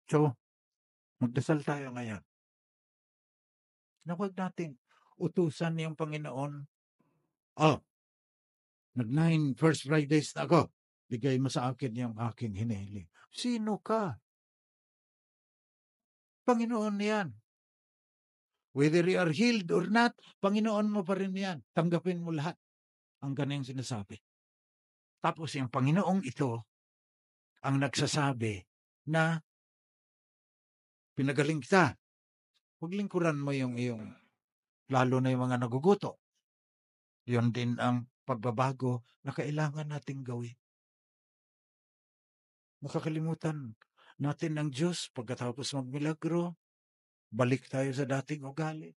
So, magdasal tayo ngayon na huwag nating utusan yung Panginoon, "Oh, nag-9 First Fridays na ako, bigay mo sa akin yung aking hinihiling." Sino ka? Panginoon yan. Whether you are healed or not, Panginoon mo pa rin yan. Tanggapin mo lahat ang kanyang sinasabi. Tapos yung Panginoong ito ang nagsasabi na pinagaling kita. Huwag lingkuran mo yung iyong, lalo na yung mga naguguto. Yun din ang pagbabago na kailangan nating gawin. Nakakalimutan natin ng Diyos pagkatapos magmilagro, balik tayo sa dating ugali.